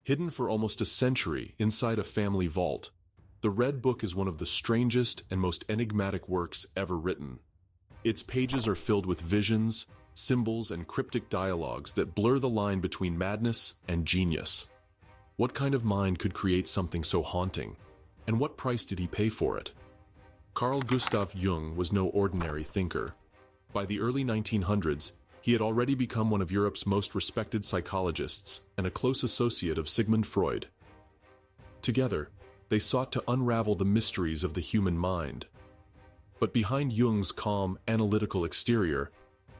Hidden for almost a century inside a family vault, the Red Book is one of the strangest and most enigmatic works ever written. Its pages are filled with visions, symbols, and cryptic dialogues that blur the line between madness and genius. What kind of mind could create something so haunting? And what price did he pay for it? Carl Gustav Jung was no ordinary thinker. By the early 1900s, he had already become one of Europe's most respected psychologists and a close associate of Sigmund Freud. Together, they sought to unravel the mysteries of the human mind. But behind Jung's calm, analytical exterior,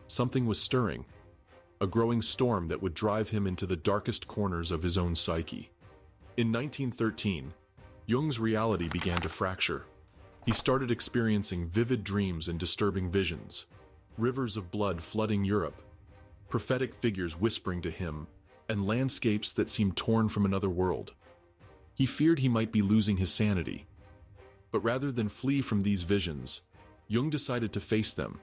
something was stirring, a growing storm that would drive him into the darkest corners of his own psyche. In 1913, Jung's reality began to fracture. He started experiencing vivid dreams and disturbing visions, rivers of blood flooding Europe, prophetic figures whispering to him, and landscapes that seemed torn from another world. He feared he might be losing his sanity. But rather than flee from these visions, Jung decided to face them.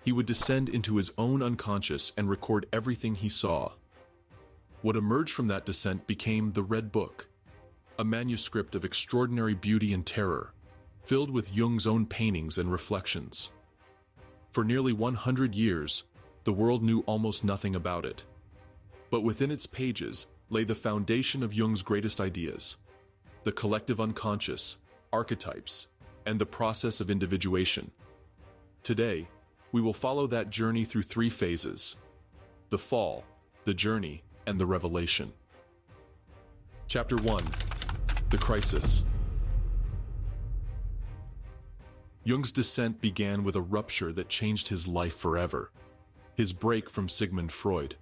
He would descend into his own unconscious and record everything he saw. What emerged from that descent became the Red Book, a manuscript of extraordinary beauty and terror, filled with Jung's own paintings and reflections. For nearly 100 years, the world knew almost nothing about it. But within its pages lay the foundation of Jung's greatest ideas: the collective unconscious, archetypes, and the process of individuation. Today, we will follow that journey through three phases: the fall, the journey, and the revelation. Chapter 1: The Crisis. Jung's descent began with a rupture that changed his life forever: his break from Sigmund Freud.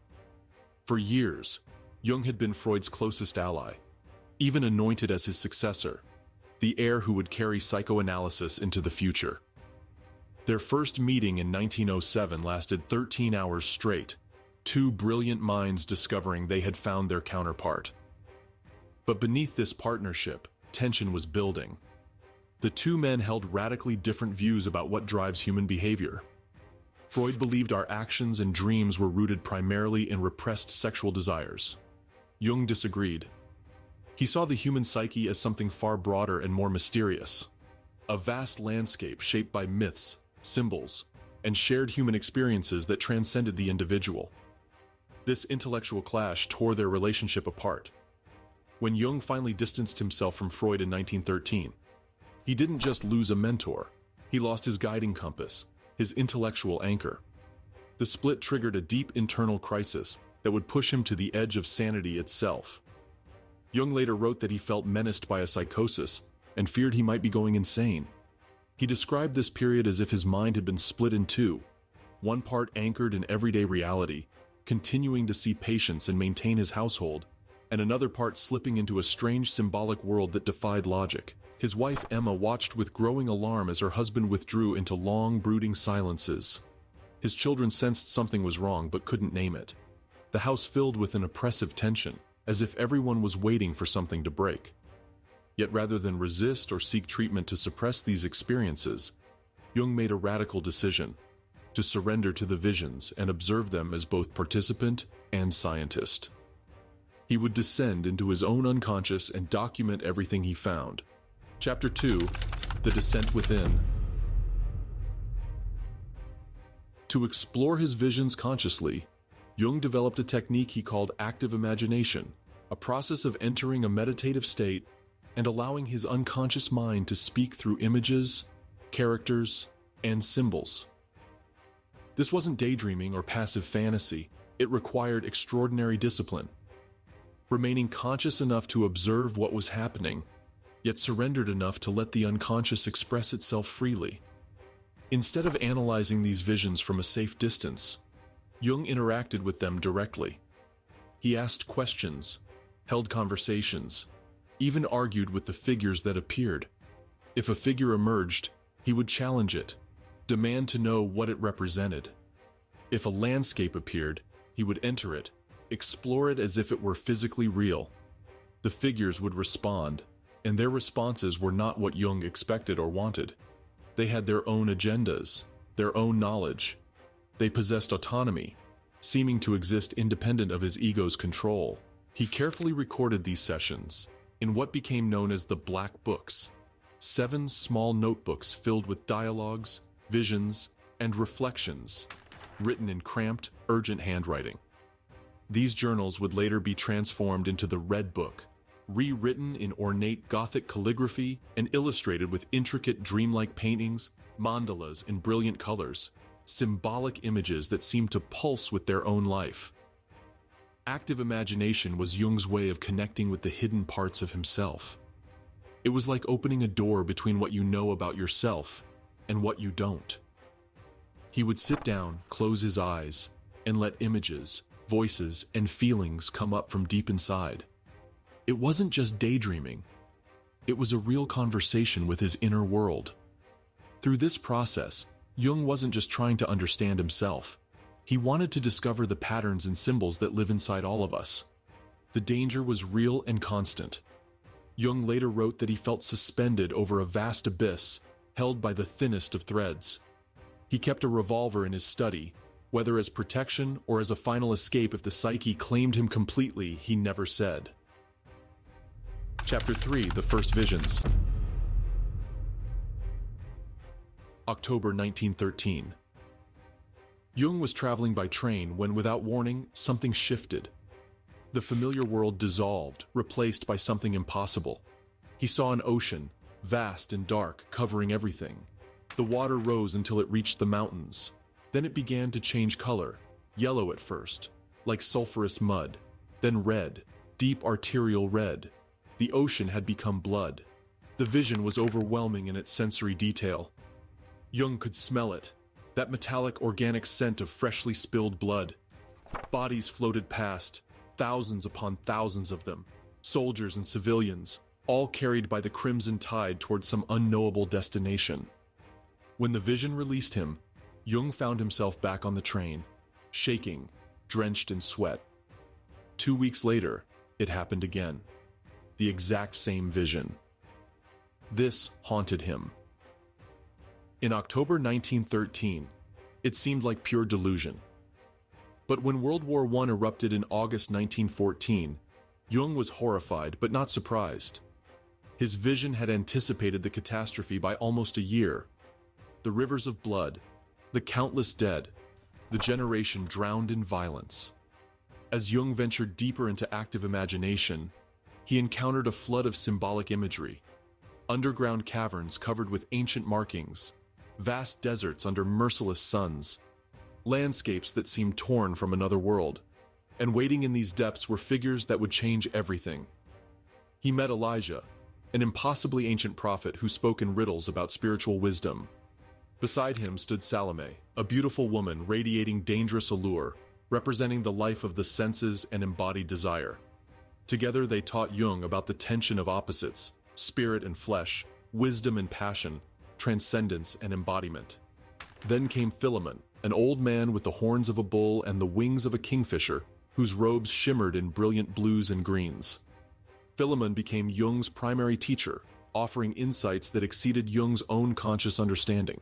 For years, Jung had been Freud's closest ally, even anointed as his successor, the heir who would carry psychoanalysis into the future. Their first meeting in 1907 lasted 13 hours straight, two brilliant minds discovering they had found their counterpart. But beneath this partnership, tension was building. The two men held radically different views about what drives human behavior. Freud believed our actions and dreams were rooted primarily in repressed sexual desires. Jung disagreed. He saw the human psyche as something far broader and more mysterious, a vast landscape shaped by myths, symbols, and shared human experiences that transcended the individual. This intellectual clash tore their relationship apart. When Jung finally distanced himself from Freud in 1913, he didn't just lose a mentor, he lost his guiding compass, his intellectual anchor. The split triggered a deep internal crisis that would push him to the edge of sanity itself. Jung later wrote that he felt menaced by a psychosis and feared he might be going insane. He described this period as if his mind had been split in two, one part anchored in everyday reality, continuing to see patients and maintain his household, and another part slipping into a strange symbolic world that defied logic. His wife Emma watched with growing alarm as her husband withdrew into long, brooding silences. His children sensed something was wrong but couldn't name it. The house filled with an oppressive tension, as if everyone was waiting for something to break. Yet rather than resist or seek treatment to suppress these experiences, Jung made a radical decision: to surrender to the visions and observe them as both participant and scientist. He would descend into his own unconscious and document everything he found. Chapter 2: The Descent Within. To explore his visions consciously, Jung developed a technique he called active imagination, a process of entering a meditative state and allowing his unconscious mind to speak through images, characters, and symbols. This wasn't daydreaming or passive fantasy. It required extraordinary discipline. Remaining conscious enough to observe what was happening, yet surrendered enough to let the unconscious express itself freely. Instead of analyzing these visions from a safe distance, Jung interacted with them directly. He asked questions, held conversations, even argued with the figures that appeared. If a figure emerged, he would challenge it, demand to know what it represented. If a landscape appeared, he would enter it, explore it as if it were physically real. The figures would respond, and their responses were not what Jung expected or wanted. They had their own agendas, their own knowledge. They possessed autonomy, seeming to exist independent of his ego's control. He carefully recorded these sessions in what became known as the Black Books, 7 small notebooks filled with dialogues, visions, and reflections, written in cramped, urgent handwriting. These journals would later be transformed into the Red Book, rewritten in ornate Gothic calligraphy and illustrated with intricate dreamlike paintings, mandalas in brilliant colors, symbolic images that seemed to pulse with their own life. Active imagination was Jung's way of connecting with the hidden parts of himself. It was like opening a door between what you know about yourself and what you don't. He would sit down, close his eyes, and let images, voices, and feelings come up from deep inside. It wasn't just daydreaming. It was a real conversation with his inner world. Through this process, Jung wasn't just trying to understand himself. He wanted to discover the patterns and symbols that live inside all of us. The danger was real and constant. Jung later wrote that he felt suspended over a vast abyss, held by the thinnest of threads. He kept a revolver in his study, whether as protection or as a final escape if the psyche claimed him completely, he never said. Chapter 3: The First Visions. October 1913. Jung was traveling by train when, without warning, something shifted. The familiar world dissolved, replaced by something impossible. He saw an ocean, vast and dark, covering everything. The water rose until it reached the mountains. Then it began to change color, yellow at first, like sulfurous mud, then red, deep arterial red. The ocean had become blood. The vision was overwhelming in its sensory detail. Jung could smell it, that metallic organic scent of freshly spilled blood. Bodies floated past, thousands upon thousands of them, soldiers and civilians, all carried by the crimson tide toward some unknowable destination. When the vision released him, Jung found himself back on the train, shaking, drenched in sweat. 2 weeks later, it happened again. The exact same vision. This haunted him. In October 1913, it seemed like pure delusion. But when World War I erupted in August 1914, Jung was horrified but not surprised. His vision had anticipated the catastrophe by almost a year. The rivers of blood, the countless dead, the generation drowned in violence. As Jung ventured deeper into active imagination, he encountered a flood of symbolic imagery. Underground caverns covered with ancient markings, vast deserts under merciless suns, landscapes that seemed torn from another world, and waiting in these depths were figures that would change everything. He met Elijah, an impossibly ancient prophet who spoke in riddles about spiritual wisdom. Beside him stood Salome, a beautiful woman radiating dangerous allure, representing the life of the senses and embodied desire. Together they taught Jung about the tension of opposites, spirit and flesh, wisdom and passion, transcendence and embodiment. Then came Philemon, an old man with the horns of a bull and the wings of a kingfisher, whose robes shimmered in brilliant blues and greens. Philemon became Jung's primary teacher, offering insights that exceeded Jung's own conscious understanding.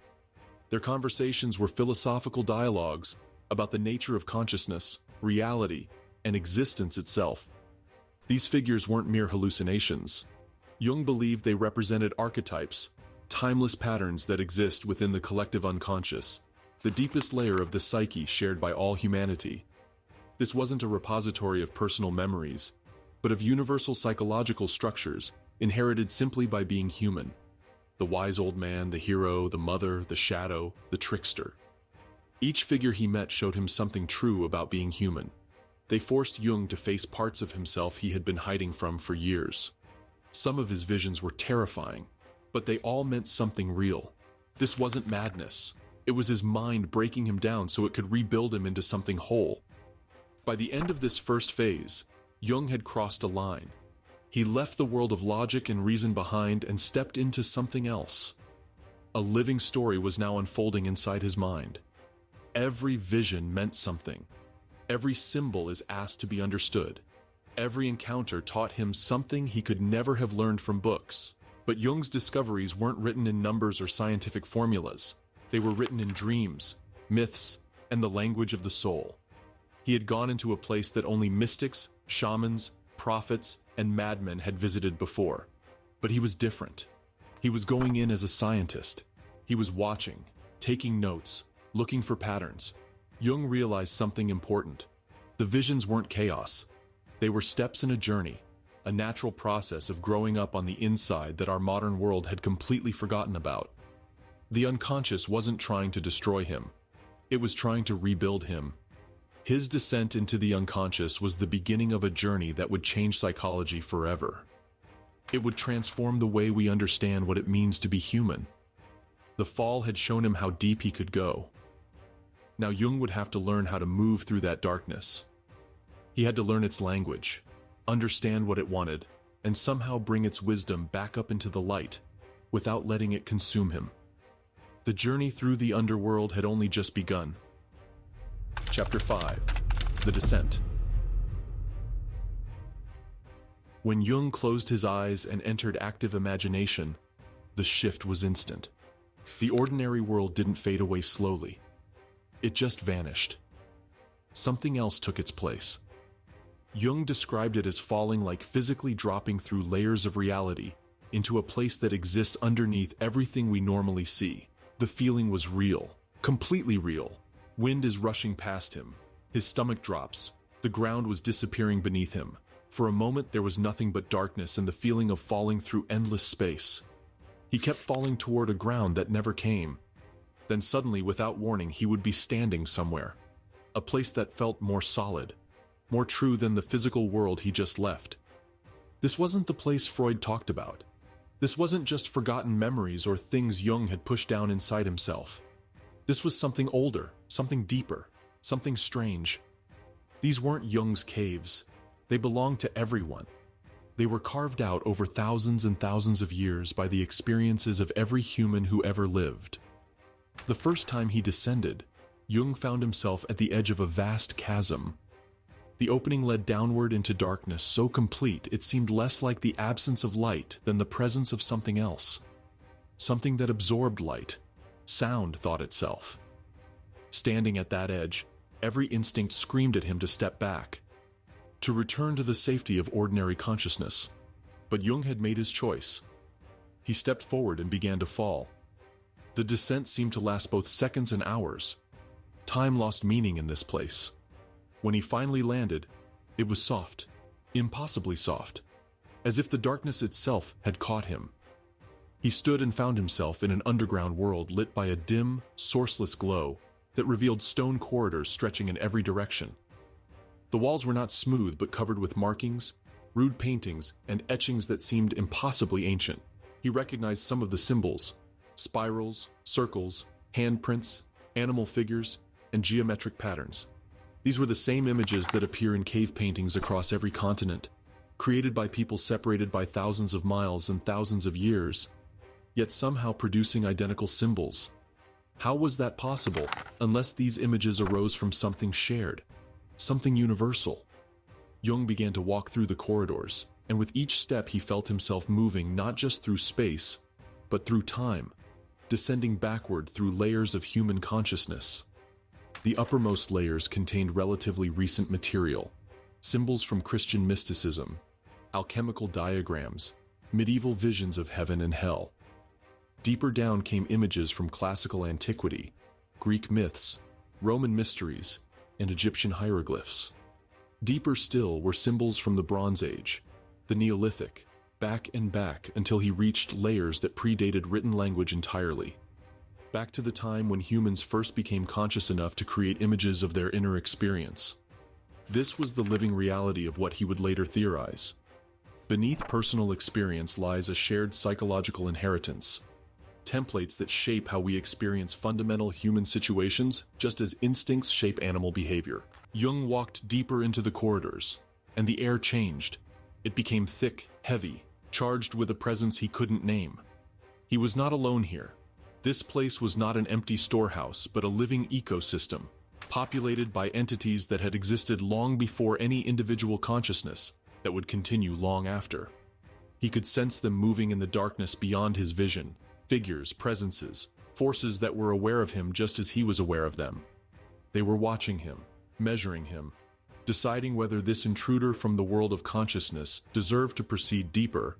Their conversations were philosophical dialogues about the nature of consciousness, reality, and existence itself. These figures weren't mere hallucinations. Jung believed they represented archetypes, timeless patterns that exist within the collective unconscious, the deepest layer of the psyche shared by all humanity. This wasn't a repository of personal memories, but of universal psychological structures inherited simply by being human. The wise old man, the hero, the mother, the shadow, the trickster. Each figure he met showed him something true about being human. They forced Jung to face parts of himself he had been hiding from for years. Some of his visions were terrifying, but they all meant something real. This wasn't madness. It was his mind breaking him down so it could rebuild him into something whole. By the end of this first phase, Jung had crossed a line. He left the world of logic and reason behind and stepped into something else. A living story was now unfolding inside his mind. Every vision meant something. Every symbol is asked to be understood. Every encounter taught him something he could never have learned from books. But Jung's discoveries weren't written in numbers or scientific formulas. They were written in dreams, myths, and the language of the soul. He had gone into a place that only mystics, shamans, Prophets and madmen had visited before, but he was different. He was going in as a scientist. He was watching, taking notes, looking for patterns. Jung realized something important. The visions weren't chaos. They were steps in a journey, a natural process of growing up on the inside that our modern world had completely forgotten about. The unconscious wasn't trying to destroy him. It was trying to rebuild him. His descent into the unconscious was the beginning of a journey that would change psychology forever. It would transform the way we understand what it means to be human. The fall had shown him how deep he could go. Now Jung would have to learn how to move through that darkness. He had to learn its language, understand what it wanted, and somehow bring its wisdom back up into the light, without letting it consume him. The journey through the underworld had only just begun. Chapter 5. The Descent. When Jung closed his eyes and entered active imagination, the shift was instant. The ordinary world didn't fade away slowly. It just vanished. Something else took its place. Jung described it as falling like physically dropping through layers of reality into a place that exists underneath everything we normally see. The feeling was real, completely real. Wind is rushing past him. His stomach drops. The ground was disappearing beneath him. For a moment there was nothing but darkness and the feeling of falling through endless space. He kept falling toward a ground that never came. Then suddenly, without warning, he would be standing somewhere. A place that felt more solid, more true than the physical world he just left. This wasn't the place Freud talked about. This wasn't just forgotten memories or things Jung had pushed down inside himself. This was something older, something deeper, something strange. These weren't Jung's caves. They belonged to everyone. They were carved out over thousands and thousands of years by the experiences of every human who ever lived. The first time he descended, Jung found himself at the edge of a vast chasm. The opening led downward into darkness so complete it seemed less like the absence of light than the presence of something else. Something that absorbed light. Sound thought itself. Standing at that edge, every instinct screamed at him to step back, to return to the safety of ordinary consciousness. But Jung had made his choice. He stepped forward and began to fall. The descent seemed to last both seconds and hours. Time lost meaning in this place. When he finally landed, it was soft, impossibly soft, as if the darkness itself had caught him. He stood and found himself in an underground world lit by a dim, sourceless glow that revealed stone corridors stretching in every direction. The walls were not smooth but covered with markings, rude paintings, and etchings that seemed impossibly ancient. He recognized some of the symbols: spirals, circles, handprints, animal figures, and geometric patterns. These were the same images that appear in cave paintings across every continent, created by people separated by thousands of miles and thousands of years, yet somehow producing identical symbols. How was that possible, unless these images arose from something shared, something universal? Jung began to walk through the corridors, and with each step he felt himself moving not just through space, but through time, descending backward through layers of human consciousness. The uppermost layers contained relatively recent material, symbols from Christian mysticism, alchemical diagrams, medieval visions of heaven and hell. Deeper down came images from classical antiquity, Greek myths, Roman mysteries, and Egyptian hieroglyphs. Deeper still were symbols from the Bronze Age, the Neolithic, back and back until he reached layers that predated written language entirely. Back to the time when humans first became conscious enough to create images of their inner experience. This was the living reality of what he would later theorize. Beneath personal experience lies a shared psychological inheritance, templates that shape how we experience fundamental human situations just as instincts shape animal behavior. Jung walked deeper into the corridors, and the air changed. It became thick, heavy, charged with a presence he couldn't name. He was not alone here. This place was not an empty storehouse, but a living ecosystem, populated by entities that had existed long before any individual consciousness that would continue long after. He could sense them moving in the darkness beyond his vision, figures, presences, forces that were aware of him just as he was aware of them. They were watching him, measuring him, deciding whether this intruder from the world of consciousness deserved to proceed deeper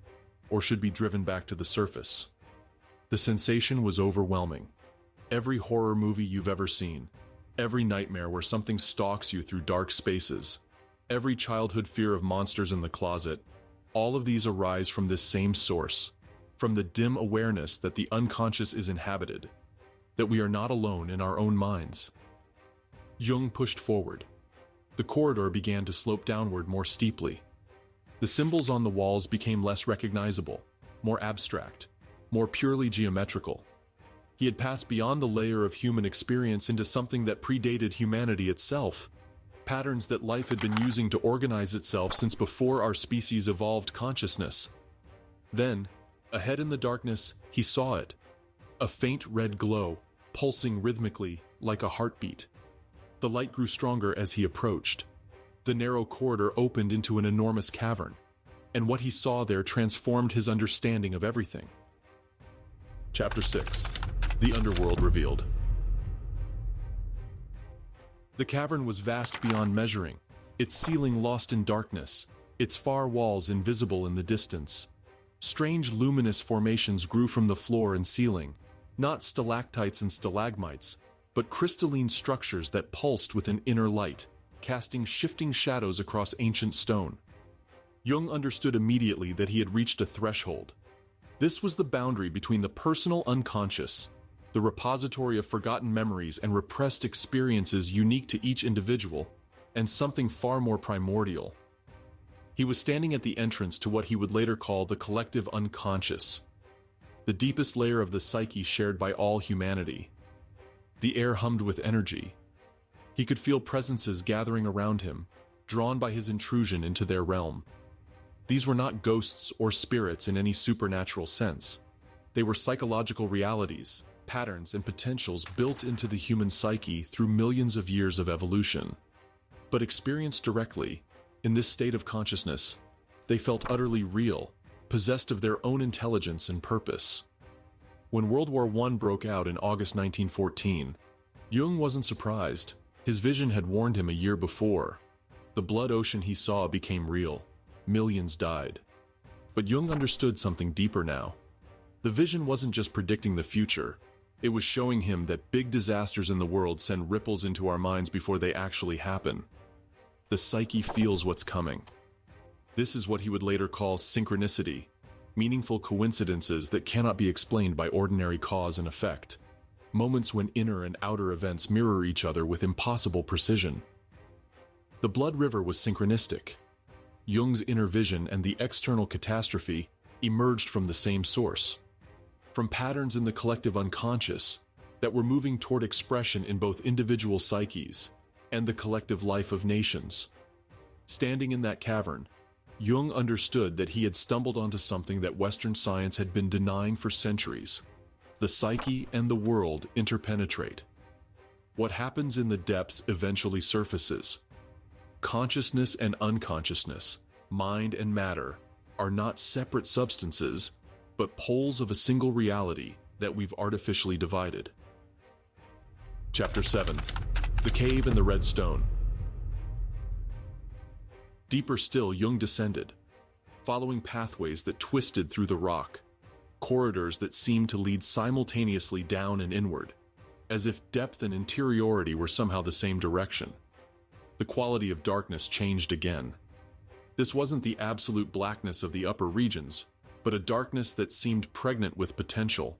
or should be driven back to the surface. The sensation was overwhelming. Every horror movie you've ever seen, every nightmare where something stalks you through dark spaces, every childhood fear of monsters in the closet, all of these arise from this same source, from the dim awareness that the unconscious is inhabited, that we are not alone in our own minds. Jung pushed forward. The corridor began to slope downward more steeply. The symbols on the walls became less recognizable, more abstract, more purely geometrical. He had passed beyond the layer of human experience into something that predated humanity itself, patterns that life had been using to organize itself since before our species evolved consciousness. Then, ahead in the darkness, he saw it, a faint red glow, pulsing rhythmically like a heartbeat. The light grew stronger as he approached. The narrow corridor opened into an enormous cavern, and what he saw there transformed his understanding of everything. Chapter 6. The Underworld Revealed. The cavern was vast beyond measuring, its ceiling lost in darkness, its far walls invisible in the distance. Strange luminous formations grew from the floor and ceiling, not stalactites and stalagmites, but crystalline structures that pulsed with an inner light, casting shifting shadows across ancient stone. Jung understood immediately that he had reached a threshold. This was the boundary between the personal unconscious, the repository of forgotten memories and repressed experiences unique to each individual, and something far more primordial. He was standing at the entrance to what he would later call the collective unconscious, the deepest layer of the psyche shared by all humanity. The air hummed with energy. He could feel presences gathering around him, drawn by his intrusion into their realm. These were not ghosts or spirits in any supernatural sense. They were psychological realities, patterns, and potentials built into the human psyche through millions of years of evolution. But experienced directly, in this state of consciousness, they felt utterly real, possessed of their own intelligence and purpose. When World War I broke out in August 1914, Jung wasn't surprised. His vision had warned him a year before. The blood ocean he saw became real. Millions died. But Jung understood something deeper now. The vision wasn't just predicting the future. It was showing him that big disasters in the world send ripples into our minds before they actually happen. The psyche feels what's coming. This is what he would later call synchronicity, meaningful coincidences that cannot be explained by ordinary cause and effect, moments when inner and outer events mirror each other with impossible precision. The blood river was synchronistic. Jung's inner vision and the external catastrophe emerged from the same source, from patterns in the collective unconscious that were moving toward expression in both individual psyches and the collective life of nations. Standing in that cavern, Jung understood that he had stumbled onto something that Western science had been denying for centuries. The psyche and the world interpenetrate. What happens in the depths eventually surfaces. Consciousness and unconsciousness, mind and matter, are not separate substances, but poles of a single reality that we've artificially divided. Chapter 7. The Cave and the Red Stone. Deeper still, Jung descended, following pathways that twisted through the rock, corridors that seemed to lead simultaneously down and inward, as if depth and interiority were somehow the same direction. The quality of darkness changed again. This wasn't the absolute blackness of the upper regions, but a darkness that seemed pregnant with potential,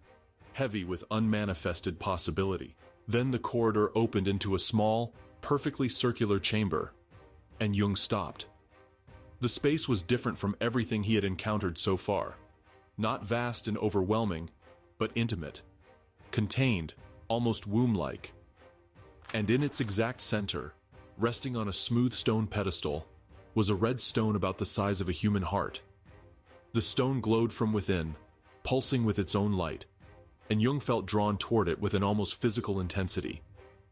heavy with unmanifested possibility. Then the corridor opened into a small, perfectly circular chamber, and Jung stopped. The space was different from everything he had encountered so far. Not vast and overwhelming, but intimate, contained, almost womb-like. And in its exact center, resting on a smooth stone pedestal, was a red stone about the size of a human heart. The stone glowed from within, pulsing with its own light, and Jung felt drawn toward it with an almost physical intensity,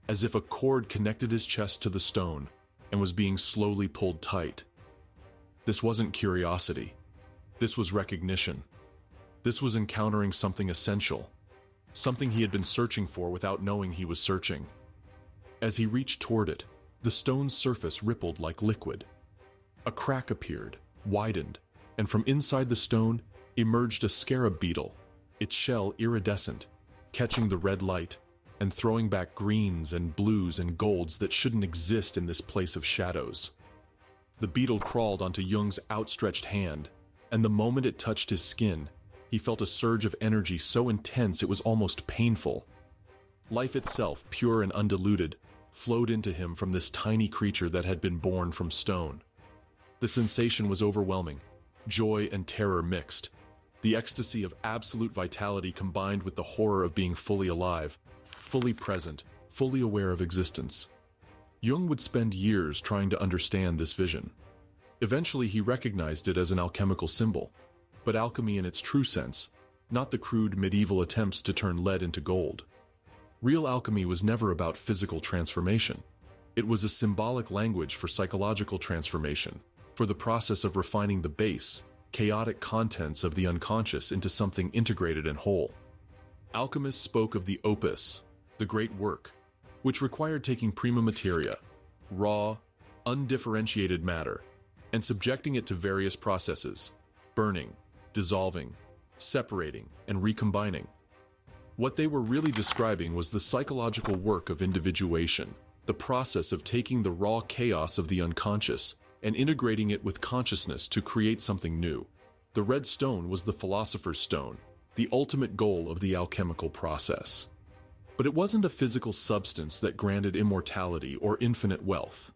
as if a cord connected his chest to the stone and was being slowly pulled tight. This wasn't curiosity. This was recognition. This was encountering something essential, something he had been searching for without knowing he was searching. As he reached toward it, The stone's surface rippled like liquid. A crack appeared, widened, and from inside the stone emerged a scarab beetle, its shell iridescent, catching the red light and throwing back greens and blues and golds that shouldn't exist in this place of shadows. The beetle crawled onto Jung's outstretched hand, and the moment it touched his skin, he felt a surge of energy so intense it was almost painful. Life itself, pure and undiluted, flowed into him from this tiny creature that had been born from stone. The sensation was overwhelming, joy and terror mixed. The ecstasy of absolute vitality combined with the horror of being fully alive, fully present, fully aware of existence. Jung would spend years trying to understand this vision. Eventually he recognized it as an alchemical symbol, but alchemy in its true sense, not the crude medieval attempts to turn lead into gold. Real alchemy was never about physical transformation. It was a symbolic language for psychological transformation, for the process of refining the base, chaotic contents of the unconscious into something integrated and whole. Alchemists spoke of the opus, the great work, which required taking prima materia, raw, undifferentiated matter, and subjecting it to various processes, burning, dissolving, separating, and recombining. What they were really describing was the psychological work of individuation, the process of taking the raw chaos of the unconscious and integrating it with consciousness to create something new. The red stone was the philosopher's stone, the ultimate goal of the alchemical process. But it wasn't a physical substance that granted immortality or infinite wealth.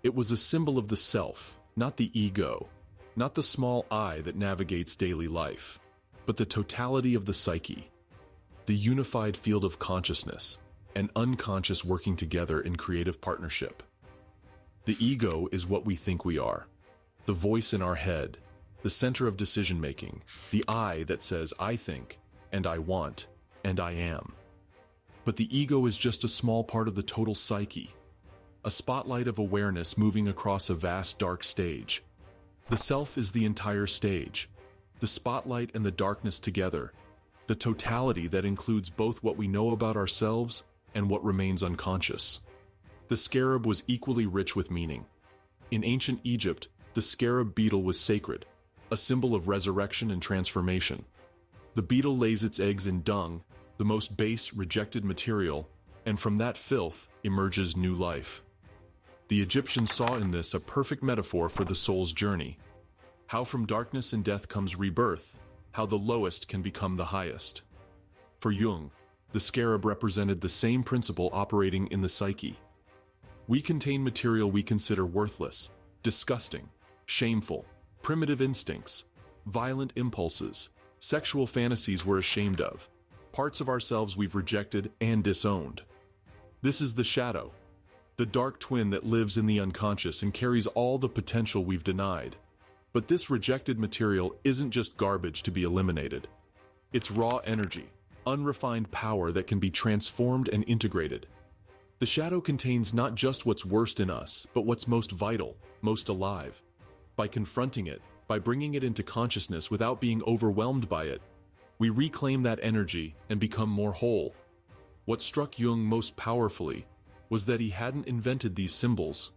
It was a symbol of the self, not the ego, not the small I that navigates daily life, but the totality of the psyche, the unified field of consciousness and unconscious working together in creative partnership. The ego is what we think we are, the voice in our head, the center of decision-making, the I that says I think, and I want, and I am. But the ego is just a small part of the total psyche, a spotlight of awareness moving across a vast dark stage. The self is the entire stage, the spotlight and the darkness together, the totality that includes both what we know about ourselves and what remains unconscious. The scarab was equally rich with meaning. In ancient Egypt, the scarab beetle was sacred, a symbol of resurrection and transformation. The beetle lays its eggs in dung, the most base, rejected material, and from that filth emerges new life. The Egyptians saw in this a perfect metaphor for the soul's journey. How from darkness and death comes rebirth, how the lowest can become the highest. For Jung, the scarab represented the same principle operating in the psyche. We contain material we consider worthless, disgusting, shameful, primitive instincts, violent impulses, sexual fantasies we're ashamed of, parts of ourselves we've rejected and disowned. This is the shadow, the dark twin that lives in the unconscious and carries all the potential we've denied. But this rejected material isn't just garbage to be eliminated. It's raw energy, unrefined power that can be transformed and integrated. The shadow contains not just what's worst in us, but what's most vital, most alive. By confronting it, by bringing it into consciousness without being overwhelmed by it, we reclaim that energy and become more whole. What struck Jung most powerfully was that he hadn't invented these symbols.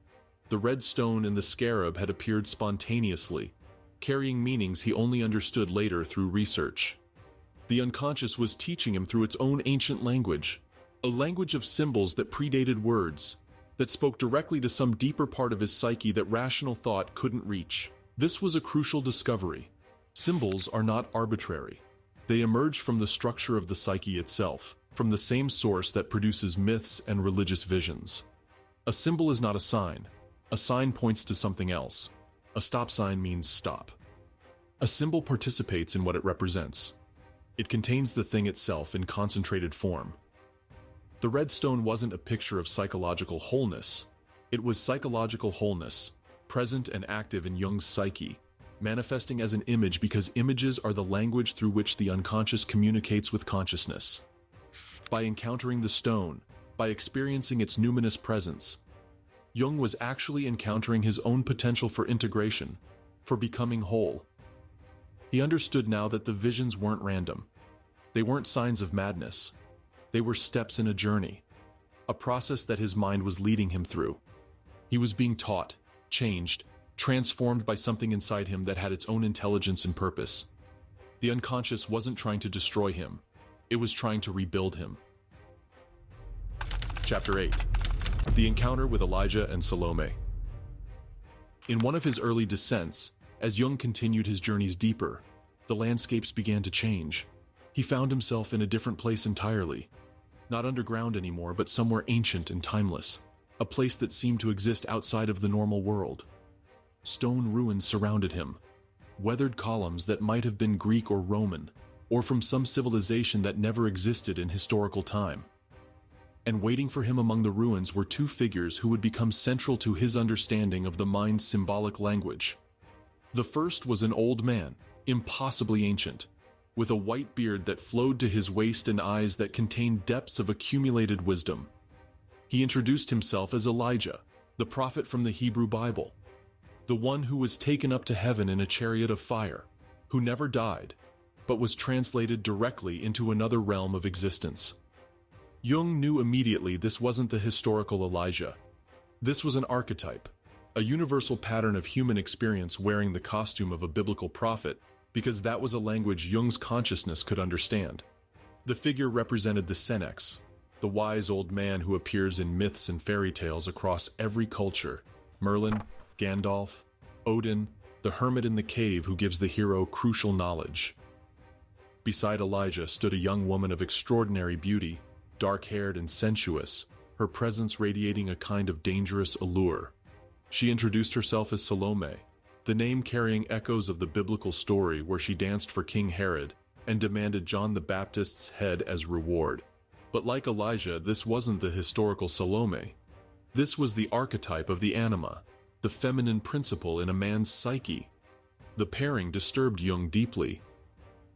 The red stone and the scarab had appeared spontaneously, carrying meanings he only understood later through research. The unconscious was teaching him through its own ancient language, a language of symbols that predated words, that spoke directly to some deeper part of his psyche that rational thought couldn't reach. This was a crucial discovery. Symbols are not arbitrary. They emerge from the structure of the psyche itself, from the same source that produces myths and religious visions. A symbol is not a sign. A sign points to something else. A stop sign means stop. A symbol participates in what it represents. It contains the thing itself in concentrated form. The red stone wasn't a picture of psychological wholeness. It was psychological wholeness, present and active in Jung's psyche, manifesting as an image because images are the language through which the unconscious communicates with consciousness. By encountering the stone, by experiencing its numinous presence, Jung was actually encountering his own potential for integration, for becoming whole. He understood now that the visions weren't random. They weren't signs of madness. They were steps in a journey, a process that his mind was leading him through. He was being taught, changed, transformed by something inside him that had its own intelligence and purpose. The unconscious wasn't trying to destroy him, it was trying to rebuild him. Chapter 8. The Encounter with Elijah and Salome. In one of his early descents, as Jung continued his journeys deeper, the landscapes began to change. He found himself in a different place entirely. Not underground anymore, but somewhere ancient and timeless. A place that seemed to exist outside of the normal world. Stone ruins surrounded him. Weathered columns that might have been Greek or Roman, or from some civilization that never existed in historical time. And waiting for him among the ruins were two figures who would become central to his understanding of the mind's symbolic language. The first was an old man, impossibly ancient, with a white beard that flowed to his waist and eyes that contained depths of accumulated wisdom. He introduced himself as Elijah, the prophet from the Hebrew Bible, the one who was taken up to heaven in a chariot of fire, who never died, but was translated directly into another realm of existence. Jung knew immediately this wasn't the historical Elijah. This was an archetype, a universal pattern of human experience wearing the costume of a biblical prophet, because that was a language Jung's consciousness could understand. The figure represented the Senex, the wise old man who appears in myths and fairy tales across every culture: Merlin, Gandalf, Odin, the hermit in the cave who gives the hero crucial knowledge. Beside Elijah stood a young woman of extraordinary beauty, dark-haired and sensuous, her presence radiating a kind of dangerous allure. She introduced herself as Salome, the name carrying echoes of the biblical story where she danced for King Herod and demanded John the Baptist's head as reward. But like Elijah, this wasn't the historical Salome. This was the archetype of the anima, the feminine principle in a man's psyche. The pairing disturbed Jung deeply.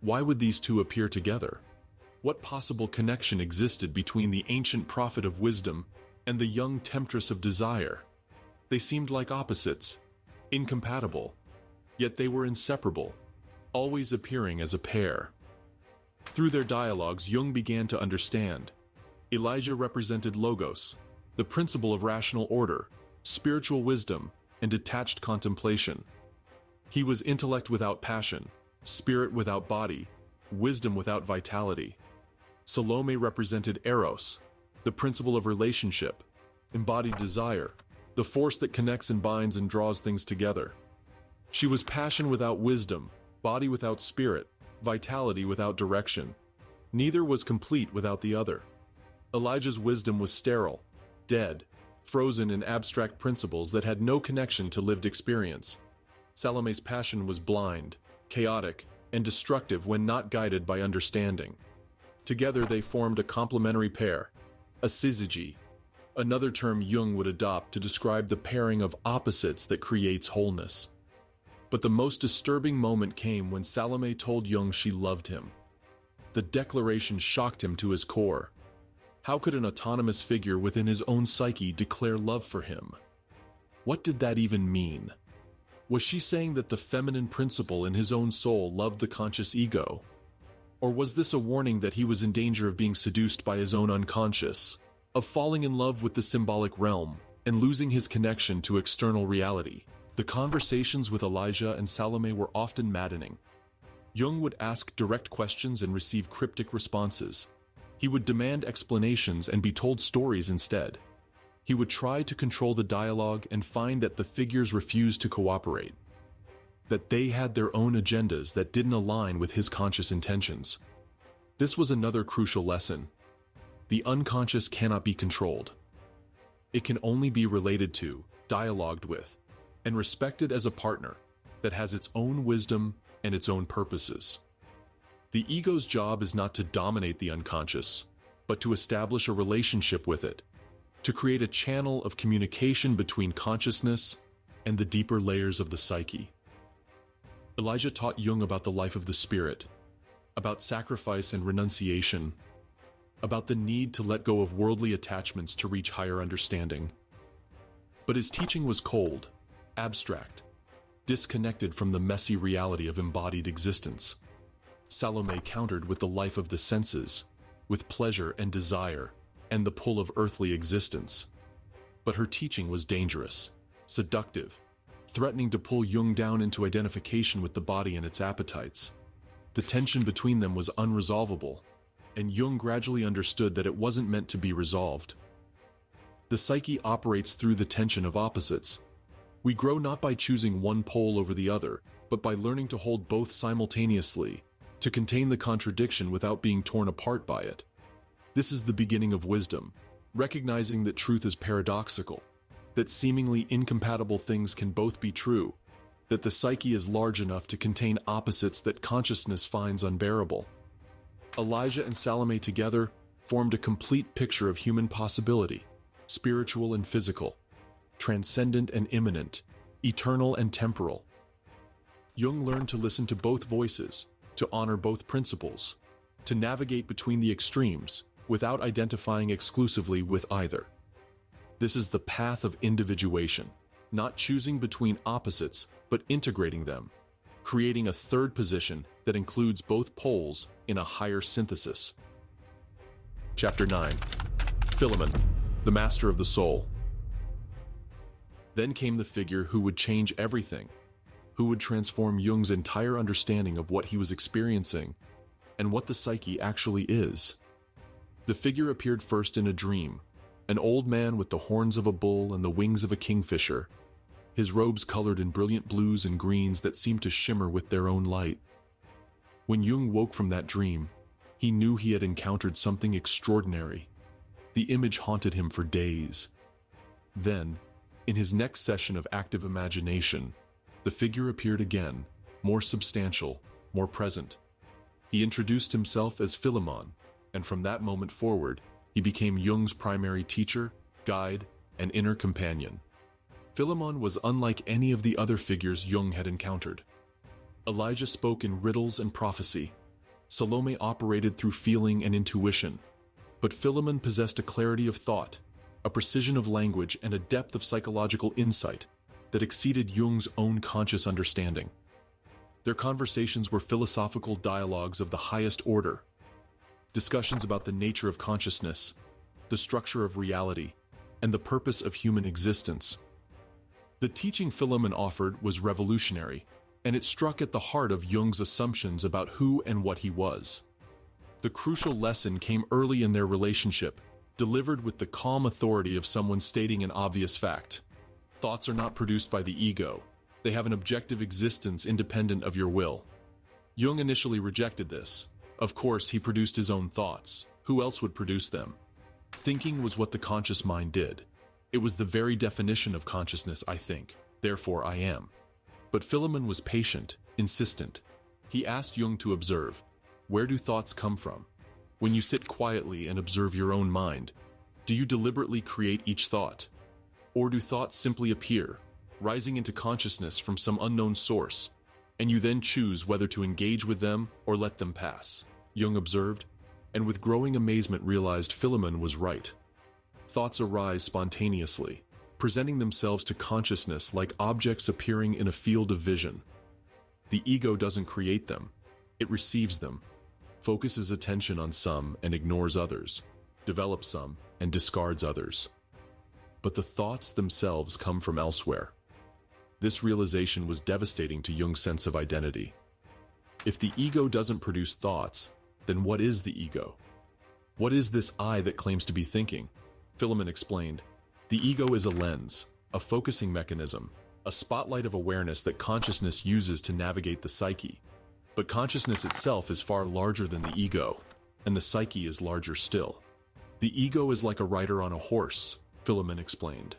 Why would these two appear together? What possible connection existed between the ancient prophet of wisdom and the young temptress of desire? They seemed like opposites, incompatible, yet they were inseparable, always appearing as a pair. Through their dialogues, Jung began to understand. Elijah represented logos, the principle of rational order, spiritual wisdom, and detached contemplation. He was intellect without passion, spirit without body, wisdom without vitality. Salome represented eros, the principle of relationship, embodied desire, the force that connects and binds and draws things together. She was passion without wisdom, body without spirit, vitality without direction. Neither was complete without the other. Elijah's wisdom was sterile, dead, frozen in abstract principles that had no connection to lived experience. Salome's passion was blind, chaotic, and destructive when not guided by understanding. Together they formed a complementary pair, a syzygy, another term Jung would adopt to describe the pairing of opposites that creates wholeness. But the most disturbing moment came when Salome told Jung she loved him. The declaration shocked him to his core. How could an autonomous figure within his own psyche declare love for him? What did that even mean? Was she saying that the feminine principle in his own soul loved the conscious ego? Or was this a warning that he was in danger of being seduced by his own unconscious, of falling in love with the symbolic realm, and losing his connection to external reality? The conversations with Elijah and Salome were often maddening. Jung would ask direct questions and receive cryptic responses. He would demand explanations and be told stories instead. He would try to control the dialogue and find that the figures refused to cooperate, that they had their own agendas that didn't align with his conscious intentions. This was another crucial lesson. The unconscious cannot be controlled. It can only be related to, dialogued with, and respected as a partner that has its own wisdom and its own purposes. The ego's job is not to dominate the unconscious, but to establish a relationship with it, to create a channel of communication between consciousness and the deeper layers of the psyche. Elijah taught Jung about the life of the spirit, about sacrifice and renunciation, about the need to let go of worldly attachments to reach higher understanding. But his teaching was cold, abstract, disconnected from the messy reality of embodied existence. Salome countered with the life of the senses, with pleasure and desire, and the pull of earthly existence. But her teaching was dangerous, seductive, threatening to pull Jung down into identification with the body and its appetites. The tension between them was unresolvable, and Jung gradually understood that it wasn't meant to be resolved. The psyche operates through the tension of opposites. We grow not by choosing one pole over the other, but by learning to hold both simultaneously, to contain the contradiction without being torn apart by it. This is the beginning of wisdom, recognizing that truth is paradoxical, that seemingly incompatible things can both be true, that the psyche is large enough to contain opposites that consciousness finds unbearable. Elijah and Salome together formed a complete picture of human possibility, spiritual and physical, transcendent and immanent, eternal and temporal. Jung learned to listen to both voices, to honor both principles, to navigate between the extremes without identifying exclusively with either. This is the path of individuation, not choosing between opposites, but integrating them, creating a third position that includes both poles in a higher synthesis. Chapter 9. Philemon, the master of the soul. Then came the figure who would change everything, who would transform Jung's entire understanding of what he was experiencing and what the psyche actually is. The figure appeared first in a dream, an old man with the horns of a bull and the wings of a kingfisher, his robes colored in brilliant blues and greens that seemed to shimmer with their own light. When Jung woke from that dream, he knew he had encountered something extraordinary. The image haunted him for days. Then, in his next session of active imagination, the figure appeared again, more substantial, more present. He introduced himself as Philemon, and from that moment forward, he became Jung's primary teacher, guide, and inner companion. Philemon was unlike any of the other figures Jung had encountered. Elijah spoke in riddles and prophecy. Salome operated through feeling and intuition. But Philemon possessed a clarity of thought, a precision of language, and a depth of psychological insight that exceeded Jung's own conscious understanding. Their conversations were philosophical dialogues of the highest order, discussions about the nature of consciousness, the structure of reality, and the purpose of human existence. The teaching Philemon offered was revolutionary, and it struck at the heart of Jung's assumptions about who and what he was. The crucial lesson came early in their relationship, delivered with the calm authority of someone stating an obvious fact. Thoughts are not produced by the ego. They have an objective existence independent of your will. Jung initially rejected this. Of course, he produced his own thoughts. Who else would produce them? Thinking was what the conscious mind did. It was the very definition of consciousness, I think. Therefore, I am. But Philemon was patient, insistent. He asked Jung to observe. Where do thoughts come from? When you sit quietly and observe your own mind, do you deliberately create each thought? Or do thoughts simply appear, rising into consciousness from some unknown source, and you then choose whether to engage with them or let them pass? Jung observed, and with growing amazement realized Philemon was right. Thoughts arise spontaneously, presenting themselves to consciousness like objects appearing in a field of vision. The ego doesn't create them, it receives them, focuses attention on some and ignores others, develops some and discards others. But the thoughts themselves come from elsewhere. This realization was devastating to Jung's sense of identity. If the ego doesn't produce thoughts, then what is the ego? What is this I that claims to be thinking? Philemon explained. The ego is a lens, a focusing mechanism, a spotlight of awareness that consciousness uses to navigate the psyche. But consciousness itself is far larger than the ego, and the psyche is larger still. The ego is like a rider on a horse, Philemon explained.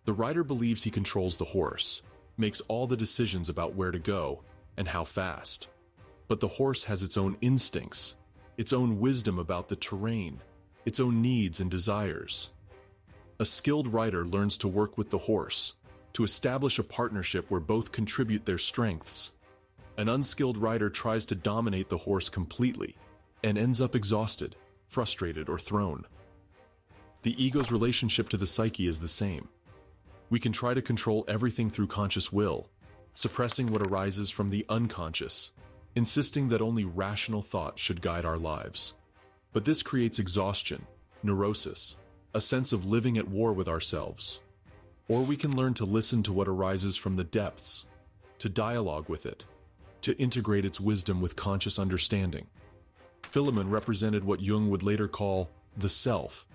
The rider believes he controls the horse, makes all the decisions about where to go and how fast. But the horse has its own instincts, its own wisdom about the terrain, its own needs and desires. A skilled rider learns to work with the horse, to establish a partnership where both contribute their strengths. An unskilled rider tries to dominate the horse completely and ends up exhausted, frustrated, or thrown. The ego's relationship to the psyche is the same. We can try to control everything through conscious will, suppressing what arises from the unconscious, insisting that only rational thought should guide our lives. But this creates exhaustion, neurosis, a sense of living at war with ourselves. or we can learn to listen to what arises from the depths, to dialogue with it, to integrate its wisdom with conscious understanding. Philemon represented what Jung would later call the self,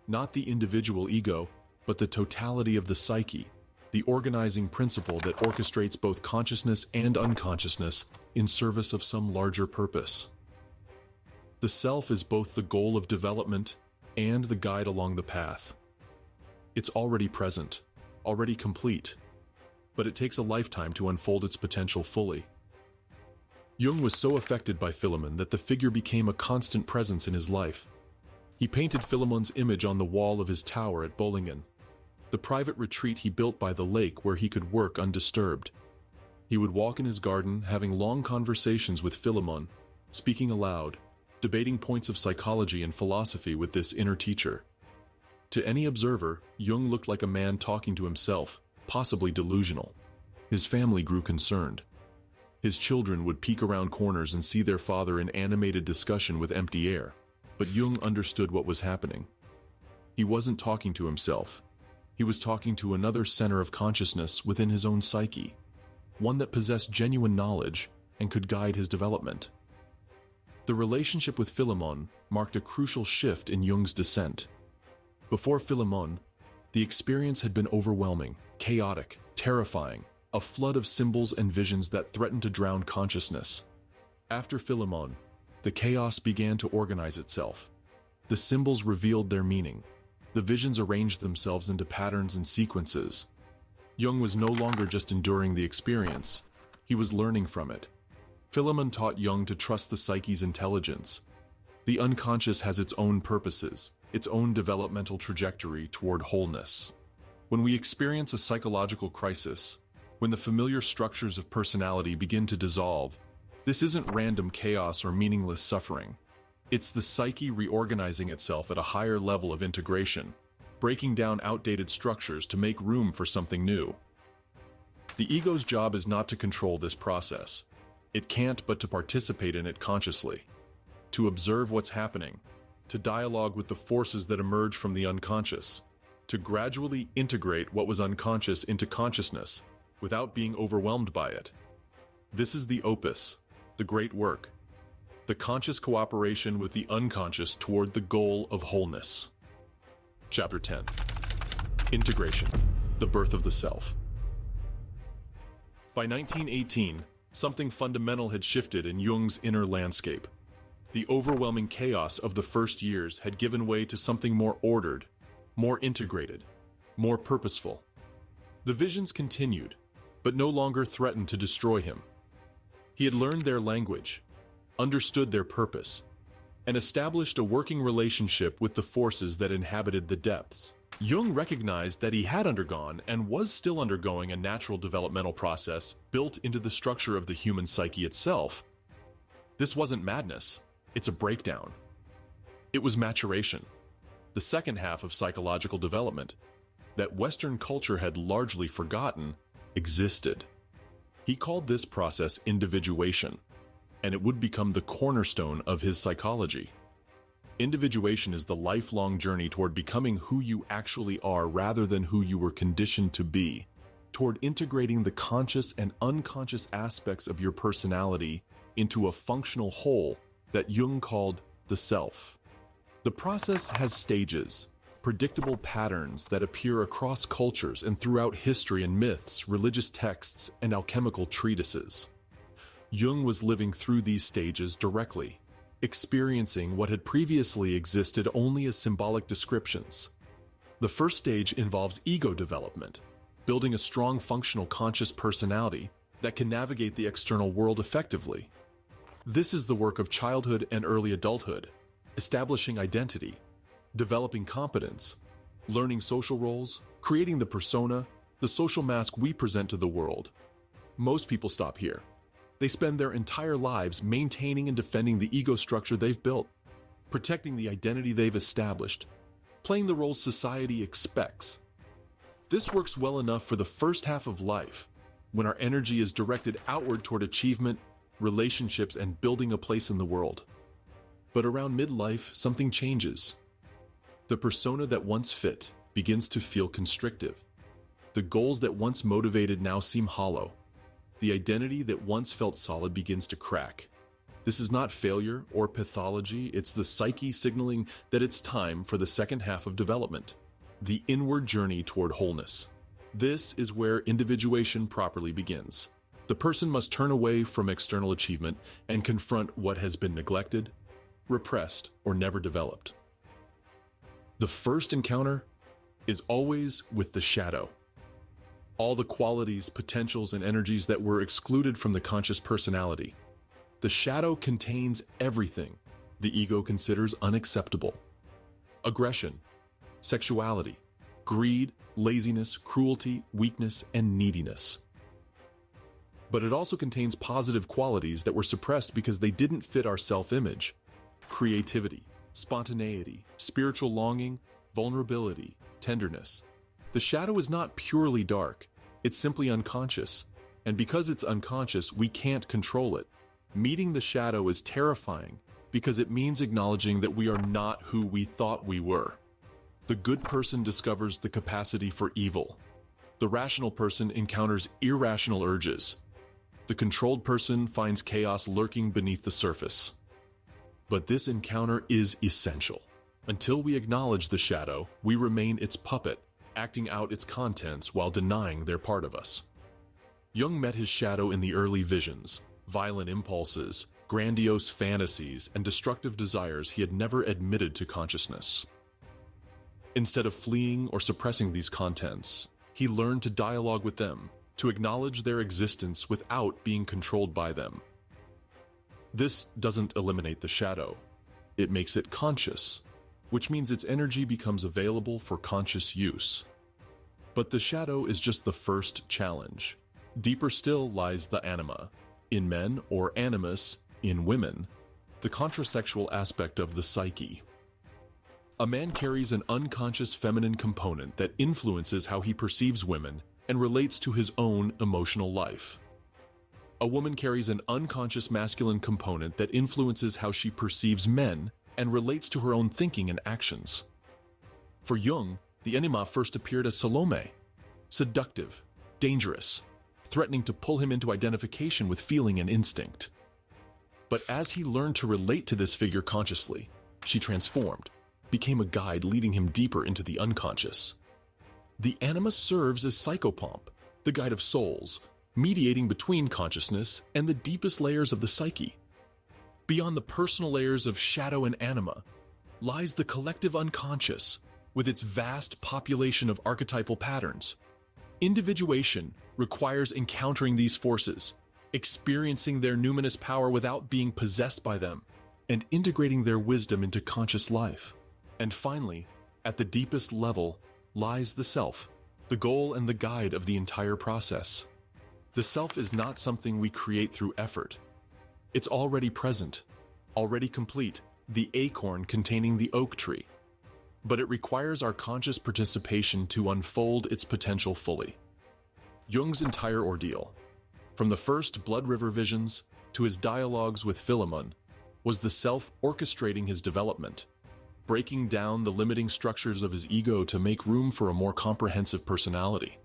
not the individual ego, but the totality of the psyche, the organizing principle that orchestrates both consciousness and unconsciousness in service of some larger purpose. The self is both the goal of development and the guide along the path. It's already present, already complete, but it takes a lifetime to unfold its potential fully. Jung was so affected by Philemon that the figure became a constant presence in his life. He painted Philemon's image on the wall of his tower at Bollingen, the private retreat he built by the lake where he could work undisturbed. He would walk in his garden, having long conversations with Philemon, speaking aloud, debating points of psychology and philosophy with this inner teacher. To any observer, Jung looked like a man talking to himself, possibly delusional. His family grew concerned. His children would peek around corners and see their father in animated discussion with empty air, but Jung understood what was happening. He wasn't talking to himself. He was talking to another center of consciousness within his own psyche, one that possessed genuine knowledge and could guide his development. The relationship with Philemon marked a crucial shift in Jung's descent. Before Philemon, the experience had been overwhelming, chaotic, terrifying, a flood of symbols and visions that threatened to drown consciousness. After Philemon, the chaos began to organize itself. The symbols revealed their meaning. The visions arranged themselves into patterns and sequences. Jung was no longer just enduring the experience, he was learning from it. Philemon taught Jung to trust the psyche's intelligence. The unconscious has its own purposes, its own developmental trajectory toward wholeness. When we experience a psychological crisis, when the familiar structures of personality begin to dissolve, this isn't random chaos or meaningless suffering. It's the psyche reorganizing itself at a higher level of integration, breaking down outdated structures to make room for something new. The ego's job is not to control this process. It can't but to participate in it consciously, to observe what's happening, to dialogue with the forces that emerge from the unconscious, to gradually integrate what was unconscious into consciousness without being overwhelmed by it. This is the opus, the great work, the conscious cooperation with the unconscious toward the goal of wholeness. Chapter 10. Integration, the birth of the self. By 1918, something fundamental had shifted in Jung's inner landscape. The overwhelming chaos of the first years had given way to something more ordered, more integrated, more purposeful. The visions continued, but no longer threatened to destroy him. He had learned their language, understood their purpose, and established a working relationship with the forces that inhabited the depths. Jung recognized that he had undergone and was still undergoing a natural developmental process built into the structure of the human psyche itself. This wasn't madness, it's a breakdown. It was maturation, the second half of psychological development, that Western culture had largely forgotten existed. He called this process individuation, and it would become the cornerstone of his psychology. Individuation is the lifelong journey toward becoming who you actually are rather than who you were conditioned to be, toward integrating the conscious and unconscious aspects of your personality into a functional whole that Jung called the self. The process has stages, predictable patterns that appear across cultures and throughout history and myths, religious texts, and alchemical treatises. Jung was living through these stages directly, experiencing what had previously existed only as symbolic descriptions. The first stage involves ego development, building a strong functional conscious personality that can navigate the external world effectively. This is the work of childhood and early adulthood, establishing identity, developing competence, learning social roles, creating the persona, the social mask we present to the world. Most people stop here. They spend their entire lives maintaining and defending the ego structure they've built, protecting the identity they've established, playing the roles society expects. This works well enough for the first half of life, when our energy is directed outward toward achievement, relationships, and building a place in the world. But around midlife, something changes. The persona that once fit begins to feel constrictive. The goals that once motivated now seem hollow. The identity that once felt solid begins to crack. This is not failure or pathology, it's the psyche signaling that it's time for the second half of development, the inward journey toward wholeness. This is where individuation properly begins. The person must turn away from external achievement and confront what has been neglected, repressed, or never developed. The first encounter is always with the shadow. All the qualities, potentials, and energies that were excluded from the conscious personality. The shadow contains everything the ego considers unacceptable. Aggression, sexuality, greed, laziness, cruelty, weakness, and neediness. But it also contains positive qualities that were suppressed because they didn't fit our self-image. Creativity, spontaneity, spiritual longing, vulnerability, tenderness. The shadow is not purely dark, it's simply unconscious. And because it's unconscious, we can't control it. Meeting the shadow is terrifying because it means acknowledging that we are not who we thought we were. The good person discovers the capacity for evil. The rational person encounters irrational urges. The controlled person finds chaos lurking beneath the surface. But this encounter is essential. Until we acknowledge the shadow, we remain its puppet, acting out its contents while denying they're part of us. Jung met his shadow in the early visions, violent impulses, grandiose fantasies, and destructive desires he had never admitted to consciousness. Instead of fleeing or suppressing these contents, he learned to dialogue with them, to acknowledge their existence without being controlled by them. This doesn't eliminate the shadow. It makes it conscious, which means its energy becomes available for conscious use. But the shadow is just the first challenge. Deeper still lies the anima, in men, or animus, in women, the contrasexual aspect of the psyche. A man carries an unconscious feminine component that influences how he perceives women and relates to his own emotional life. A woman carries an unconscious masculine component that influences how she perceives men and relates to her own thinking and actions. For Jung, the enigma first appeared as Salome, seductive, dangerous, threatening to pull him into identification with feeling and instinct. But as he learned to relate to this figure consciously, she transformed, became a guide leading him deeper into the unconscious. The anima serves as psychopomp, the guide of souls, mediating between consciousness and the deepest layers of the psyche. Beyond the personal layers of shadow and anima lies the collective unconscious, with its vast population of archetypal patterns. Individuation requires encountering these forces, experiencing their numinous power without being possessed by them, and integrating their wisdom into conscious life. And finally, at the deepest level lies the self, the goal and the guide of the entire process. The self is not something we create through effort. It's already present, already complete, the acorn containing the oak tree. But it requires our conscious participation to unfold its potential fully. Jung's entire ordeal, from the first Blood River visions to his dialogues with Philemon, was the self orchestrating his development, breaking down the limiting structures of his ego to make room for a more comprehensive personality.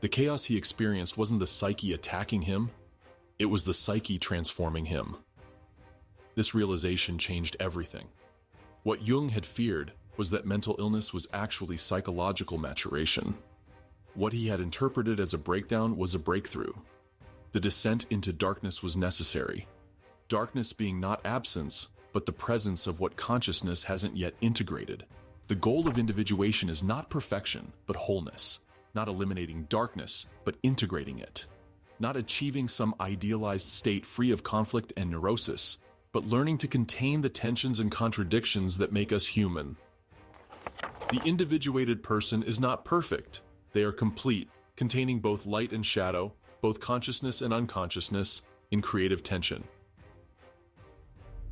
The chaos he experienced wasn't the psyche attacking him, it was the psyche transforming him. This realization changed everything. What Jung had feared was that mental illness was actually psychological maturation. What he had interpreted as a breakdown was a breakthrough. The descent into darkness was necessary. Darkness being not absence, but the presence of what consciousness hasn't yet integrated. The goal of individuation is not perfection, but wholeness. Not eliminating darkness, but integrating it. Not achieving some idealized state free of conflict and neurosis, but learning to contain the tensions and contradictions that make us human. The individuated person is not perfect. They are complete, containing both light and shadow, both consciousness and unconsciousness, in creative tension.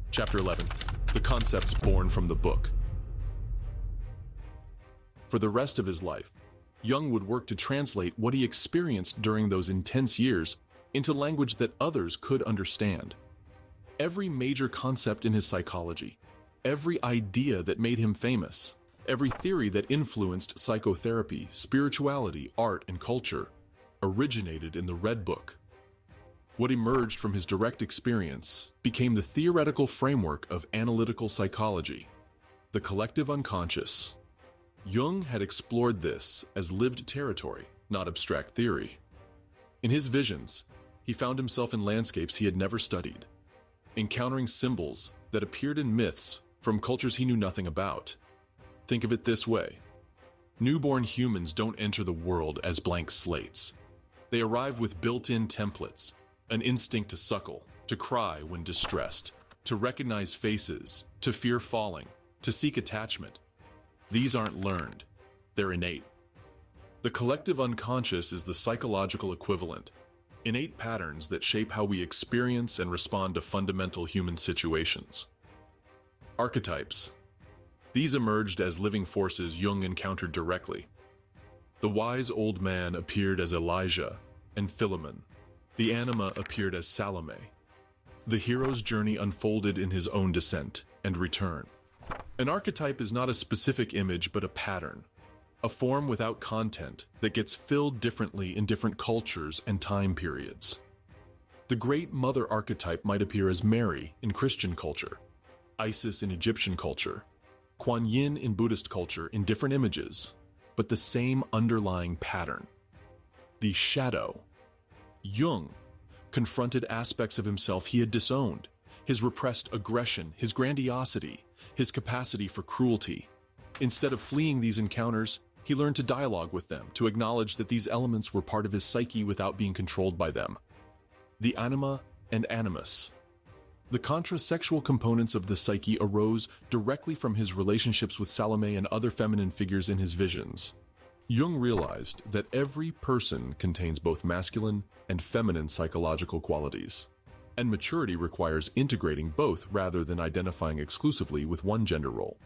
Chapter 11. The Concepts Born from the Book. For the rest of his life, Jung would work to translate what he experienced during those intense years into language that others could understand. Every major concept in his psychology, every idea that made him famous, Every theory that influenced psychotherapy, spirituality, art, and culture originated in the Red Book. What emerged from his direct experience became the theoretical framework of analytical psychology, the collective unconscious. Jung had explored this as lived territory, not abstract theory. In his visions, he found himself in landscapes he had never studied, encountering symbols that appeared in myths from cultures he knew nothing about. Think of it this way. Newborn humans don't enter the world as blank slates. They arrive with built-in templates, an instinct to suckle, to cry when distressed, to recognize faces, to fear falling, to seek attachment. These aren't learned, they're innate. The collective unconscious is the psychological equivalent, innate patterns that shape how we experience and respond to fundamental human situations. Archetypes. These emerged as living forces Jung encountered directly. The wise old man appeared as Elijah and Philemon. The anima appeared as Salome. The hero's journey unfolded in his own descent and return. An archetype is not a specific image but a pattern, a form without content that gets filled differently in different cultures and time periods. The Great Mother archetype might appear as Mary in Christian culture, Isis in Egyptian culture, Kuan Yin in Buddhist culture in different images, but the same underlying pattern. The shadow. Jung confronted aspects of himself he had disowned, his repressed aggression, his grandiosity, his capacity for cruelty. Instead of fleeing these encounters, he learned to dialogue with them, to acknowledge that these elements were part of his psyche without being controlled by them. The anima and animus. The contra-sexual components of the psyche arose directly from his relationships with Salome and other feminine figures in his visions. Jung realized that every person contains both masculine and feminine psychological qualities, and maturity requires integrating both rather than identifying exclusively with one gender role.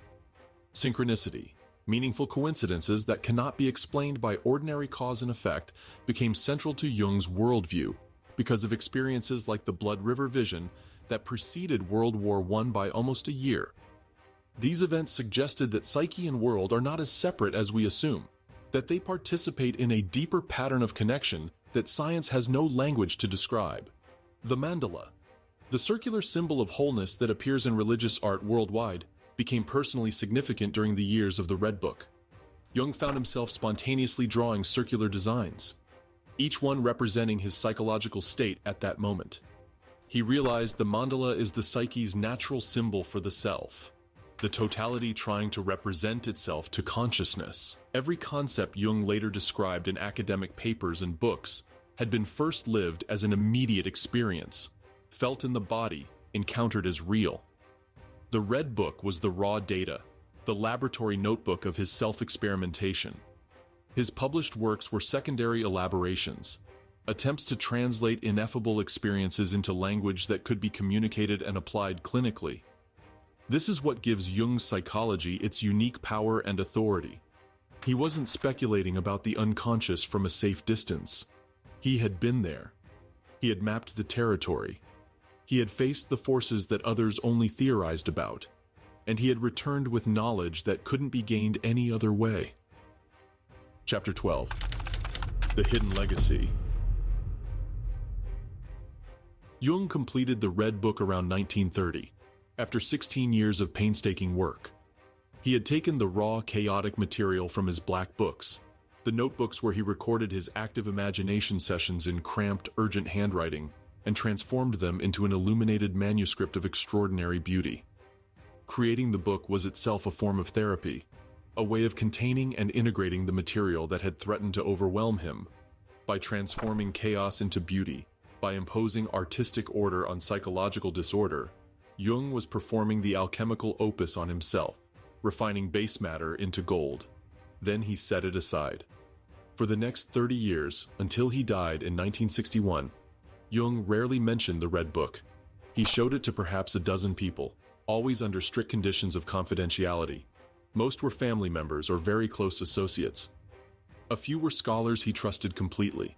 Synchronicity, meaningful coincidences that cannot be explained by ordinary cause and effect, became central to Jung's worldview because of experiences like the Blood River vision that preceded World War I by almost a year. These events suggested that psyche and world are not as separate as we assume, that they participate in a deeper pattern of connection that science has no language to describe. The mandala, the circular symbol of wholeness that appears in religious art worldwide, became personally significant during the years of the Red Book. Jung found himself spontaneously drawing circular designs, each one representing his psychological state at that moment. He realized the mandala is the psyche's natural symbol for the self, the totality trying to represent itself to consciousness. Every concept Jung later described in academic papers and books had been first lived as an immediate experience, felt in the body, encountered as real. The Red Book was the raw data, the laboratory notebook of his self-experimentation. His published works were secondary elaborations, attempts to translate ineffable experiences into language that could be communicated and applied clinically. This is what gives Jung's psychology its unique power and authority. He wasn't speculating about the unconscious from a safe distance. He had been there. He had mapped the territory. He had faced the forces that others only theorized about, and he had returned with knowledge that couldn't be gained any other way. Chapter 12. The Hidden Legacy. Jung completed the Red Book around 1930, after 16 years of painstaking work. He had taken the raw, chaotic material from his black books, the notebooks where he recorded his active imagination sessions in cramped, urgent handwriting, and transformed them into an illuminated manuscript of extraordinary beauty. Creating the book was itself a form of therapy, a way of containing and integrating the material that had threatened to overwhelm him. By transforming chaos into beauty, by imposing artistic order on psychological disorder, Jung was performing the alchemical opus on himself, refining base matter into gold. Then he set it aside. For the next 30 years, until he died in 1961, Jung rarely mentioned the Red Book. He showed it to perhaps a dozen people, always under strict conditions of confidentiality. Most were family members or very close associates. A few were scholars he trusted completely.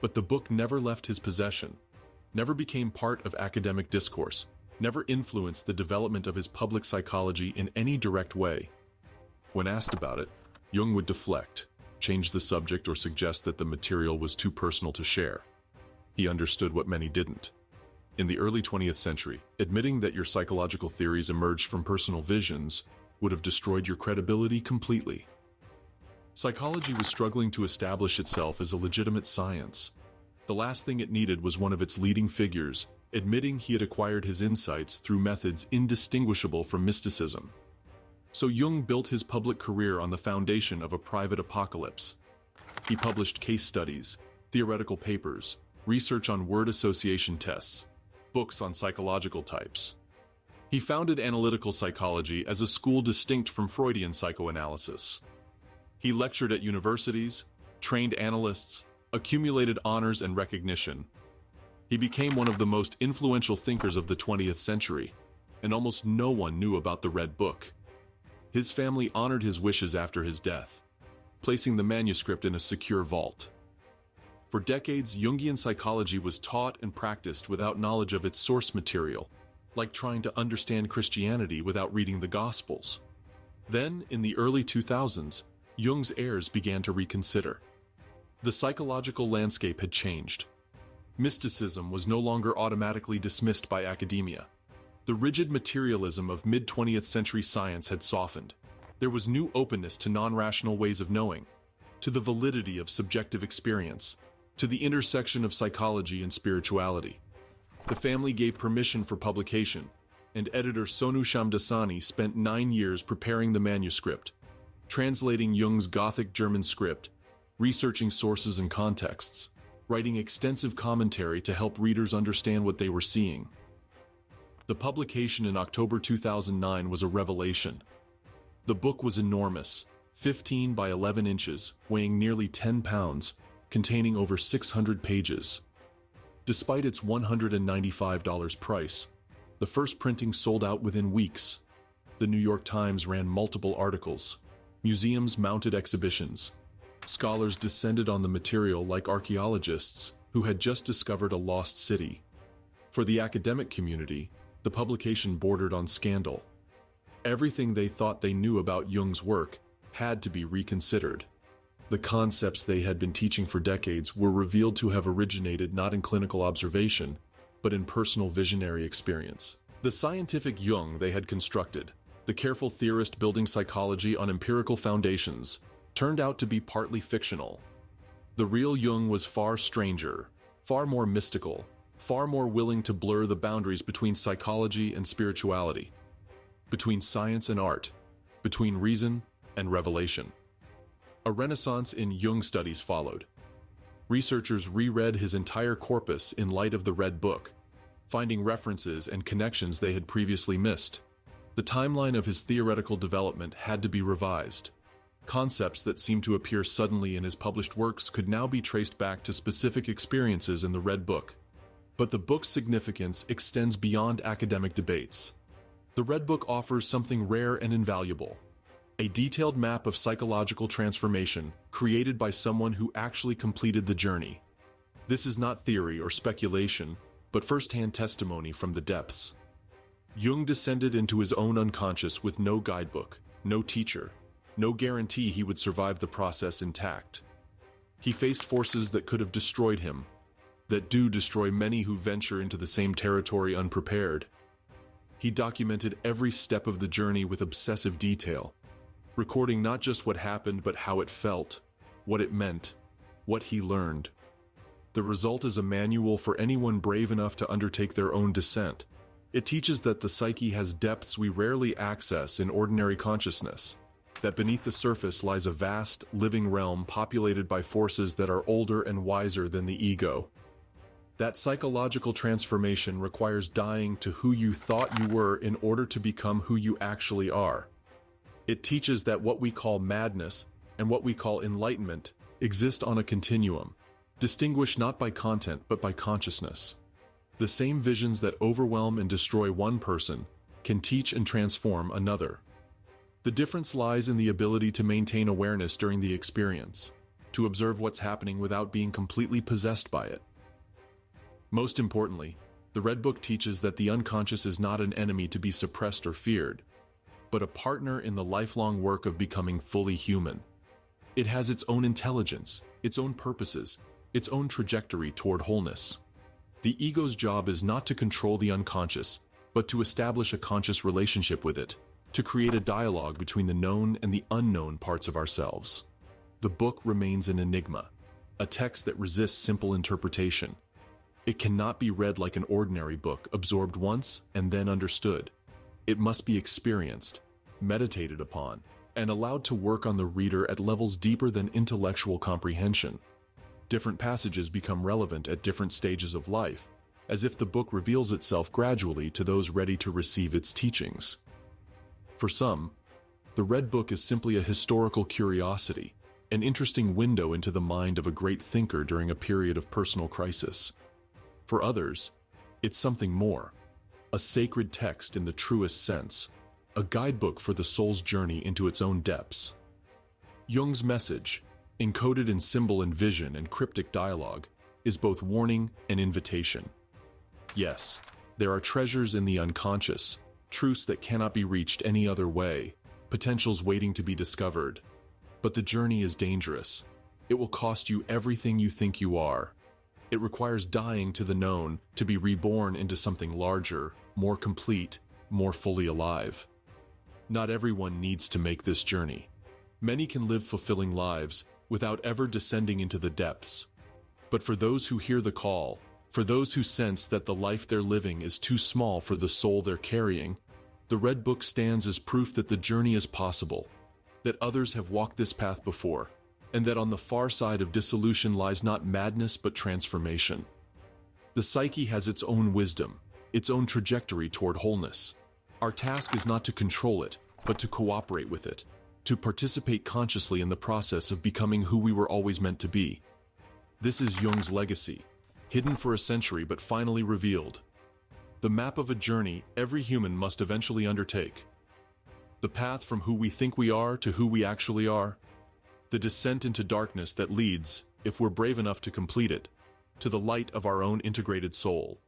But the book never left his possession, never became part of academic discourse, never influenced the development of his public psychology in any direct way. When asked about it, Jung would deflect, change the subject, or suggest that the material was too personal to share. He understood what many didn't. In the early 20th century, admitting that your psychological theories emerged from personal visions would have destroyed your credibility completely. Psychology was struggling to establish itself as a legitimate science. The last thing it needed was one of its leading figures admitting he had acquired his insights through methods indistinguishable from mysticism. So Jung built his public career on the foundation of a private apocalypse. He published case studies, theoretical papers, research on word association tests, books on psychological types. He founded analytical psychology as a school distinct from Freudian psychoanalysis. He lectured at universities, trained analysts, accumulated honors and recognition. He became one of the most influential thinkers of the 20th century, and almost no one knew about the Red Book. His family honored his wishes after his death, placing the manuscript in a secure vault. For decades, Jungian psychology was taught and practiced without knowledge of its source material, like trying to understand Christianity without reading the Gospels. Then, in the early 2000s, Jung's heirs began to reconsider. The psychological landscape had changed. Mysticism was no longer automatically dismissed by academia. The rigid materialism of mid-20th century science had softened. There was new openness to non-rational ways of knowing, to the validity of subjective experience, to the intersection of psychology and spirituality. The family gave permission for publication, and editor Sonu Shamdasani spent 9 years preparing the manuscript, translating Jung's Gothic German script, researching sources and contexts, writing extensive commentary to help readers understand what they were seeing. The publication in October 2009 was a revelation. The book was enormous, 15 by 11 inches, weighing nearly 10 pounds, containing over 600 pages. Despite its $195 price, the first printing sold out within weeks. The New York Times ran multiple articles. Museums mounted exhibitions. Scholars descended on the material like archaeologists who had just discovered a lost city. For the academic community, the publication bordered on scandal. Everything they thought they knew about Jung's work had to be reconsidered. The concepts they had been teaching for decades were revealed to have originated not in clinical observation, but in personal visionary experience. The scientific Jung they had constructed, the careful theorist building psychology on empirical foundations, turned out to be partly fictional. The real Jung was far stranger, far more mystical, far more willing to blur the boundaries between psychology and spirituality, between science and art, between reason and revelation. A renaissance in Jung studies followed. Researchers reread his entire corpus in light of the Red Book, finding references and connections they had previously missed. The timeline of his theoretical development had to be revised. Concepts that seemed to appear suddenly in his published works could now be traced back to specific experiences in the Red Book. But the book's significance extends beyond academic debates. The Red Book offers something rare and invaluable: a detailed map of psychological transformation created by someone who actually completed the journey. This is not theory or speculation, but first-hand testimony from the depths. Jung descended into his own unconscious with no guidebook, no teacher, no guarantee he would survive the process intact. He faced forces that could have destroyed him, that do destroy many who venture into the same territory unprepared. He documented every step of the journey with obsessive detail, recording not just what happened but how it felt, what it meant, what he learned. The result is a manual for anyone brave enough to undertake their own descent. It teaches that the psyche has depths we rarely access in ordinary consciousness, that beneath the surface lies a vast, living realm populated by forces that are older and wiser than the ego. That psychological transformation requires dying to who you thought you were in order to become who you actually are. It teaches that what we call madness and what we call enlightenment exist on a continuum, distinguished not by content but by consciousness. The same visions that overwhelm and destroy one person can teach and transform another. The difference lies in the ability to maintain awareness during the experience, to observe what's happening without being completely possessed by it. Most importantly, the Red Book teaches that the unconscious is not an enemy to be suppressed or feared. but a partner in the lifelong work of becoming fully human. It has its own intelligence, its own purposes, its own trajectory toward wholeness. The ego's job is not to control the unconscious, but to establish a conscious relationship with it, to create a dialogue between the known and the unknown parts of ourselves. The book remains an enigma, a text that resists simple interpretation. It cannot be read like an ordinary book, absorbed once and then understood. It must be experienced, meditated upon, and allowed to work on the reader at levels deeper than intellectual comprehension. Different passages become relevant at different stages of life, as if the book reveals itself gradually to those ready to receive its teachings. For some, the Red Book is simply a historical curiosity, an interesting window into the mind of a great thinker during a period of personal crisis. For others, it's something more, a sacred text in the truest sense, a guidebook for the soul's journey into its own depths. Jung's message, encoded in symbol and vision and cryptic dialogue, is both warning and invitation. Yes, there are treasures in the unconscious, truths that cannot be reached any other way, potentials waiting to be discovered. But the journey is dangerous. It will cost you everything you think you are. It requires dying to the known to be reborn into something larger, more complete, more fully alive. Not everyone needs to make this journey. Many can live fulfilling lives without ever descending into the depths. But for those who hear the call, for those who sense that the life they're living is too small for the soul they're carrying, the Red Book stands as proof that the journey is possible, that others have walked this path before, and that on the far side of dissolution lies not madness but transformation. The psyche has its own wisdom, its own trajectory toward wholeness. Our task is not to control it, but to cooperate with it, to participate consciously in the process of becoming who we were always meant to be. This is Jung's legacy, hidden for a century but finally revealed. The map of a journey every human must eventually undertake. The path from who we think we are to who we actually are. The descent into darkness that leads, if we're brave enough to complete it, to the light of our own integrated soul.